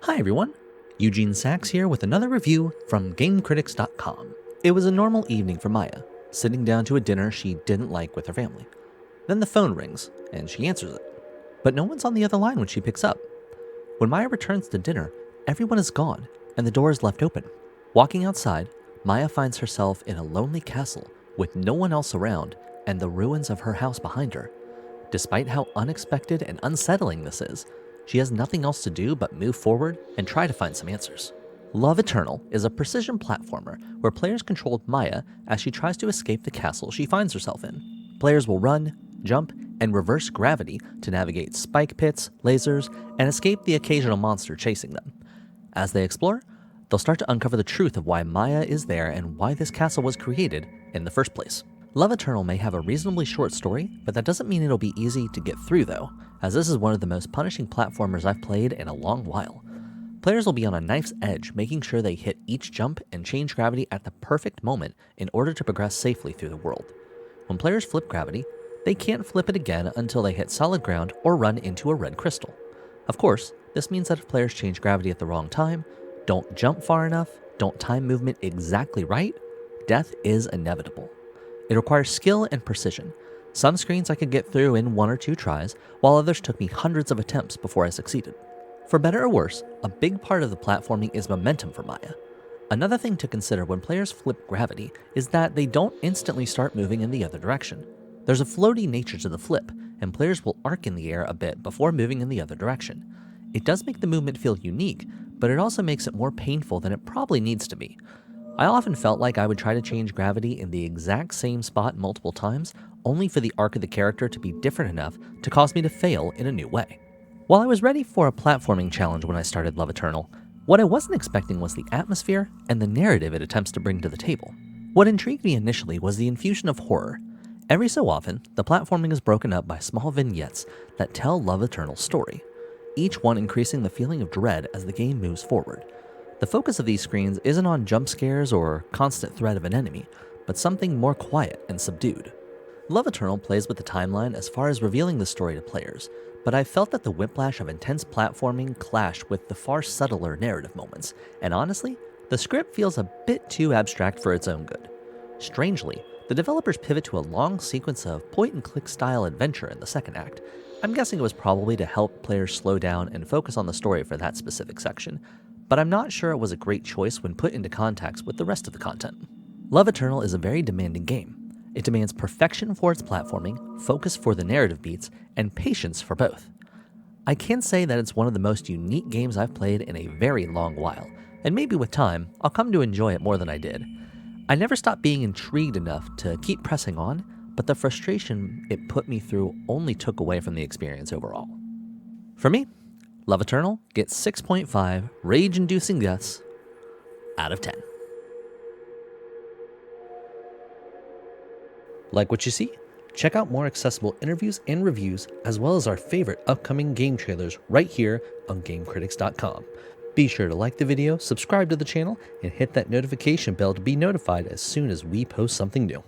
Hi everyone, Eugene Sachs here with another review from GameCritics.com. It was a normal evening for Maya, sitting down to a dinner she didn't like with her family. Then the phone rings, and she answers it. But no one's on the other line when she picks up. When Maya returns to dinner, everyone is gone, and the door is left open. Walking outside, Maya finds herself in a lonely castle with no one else around and the ruins of her house behind her. Despite how unexpected and unsettling this is, she has nothing else to do but move forward and try to find some answers. Love Eternal is a precision platformer where players control Maya as she tries to escape the castle she finds herself in. Players will run, jump, and reverse gravity to navigate spike pits, lasers, and escape the occasional monster chasing them. As they explore, they'll start to uncover the truth of why Maya is there and why this castle was created in the first place. Love Eternal may have a reasonably short story, but that doesn't mean it'll be easy to get through though, as this is one of the most punishing platformers I've played in a long while. Players will be on a knife's edge, making sure they hit each jump and change gravity at the perfect moment in order to progress safely through the world. When players flip gravity, they can't flip it again until they hit solid ground or run into a red crystal. Of course, this means that if players change gravity at the wrong time, don't jump far enough, don't time movement exactly right, death is inevitable. It requires skill and precision. Some screens I could get through in 1 or 2 tries, while others took me hundreds of attempts before I succeeded. For better or worse, a big part of the platforming is momentum for Maya. Another thing to consider when players flip gravity is that they don't instantly start moving in the other direction. There's a floaty nature to the flip, and players will arc in the air a bit before moving in the other direction. It does make the movement feel unique, but it also makes it more painful than it probably needs to be. I often felt like I would try to change gravity in the exact same spot multiple times, only for the arc of the character to be different enough to cause me to fail in a new way. While I was ready for a platforming challenge when I started Love Eternal, what I wasn't expecting was the atmosphere and the narrative it attempts to bring to the table. What intrigued me initially was the infusion of horror. Every so often, the platforming is broken up by small vignettes that tell Love Eternal's story, each one increasing the feeling of dread as the game moves forward. The focus of these screens isn't on jump scares or constant threat of an enemy, but something more quiet and subdued. Love Eternal plays with the timeline as far as revealing the story to players, but I felt that the whiplash of intense platforming clashed with the far subtler narrative moments, and honestly, the script feels a bit too abstract for its own good. Strangely, the developers pivot to a long sequence of point-and-click style adventure in the second act. I'm guessing it was probably to help players slow down and focus on the story for that specific section, but I'm not sure it was a great choice when put into context with the rest of the content. Love Eternal is a very demanding game. It demands perfection for its platforming, focus for the narrative beats, and patience for both. I can say that it's one of the most unique games I've played in a very long while, and maybe with time, I'll come to enjoy it more than I did. I never stopped being intrigued enough to keep pressing on, but the frustration it put me through only took away from the experience overall. For me, Love Eternal gets 6.5 rage-inducing deaths out of 10. Like what you see? Check out more accessible interviews and reviews, as well as our favorite upcoming game trailers right here on GameCritics.com. Be sure to like the video, subscribe to the channel, and hit that notification bell to be notified as soon as we post something new.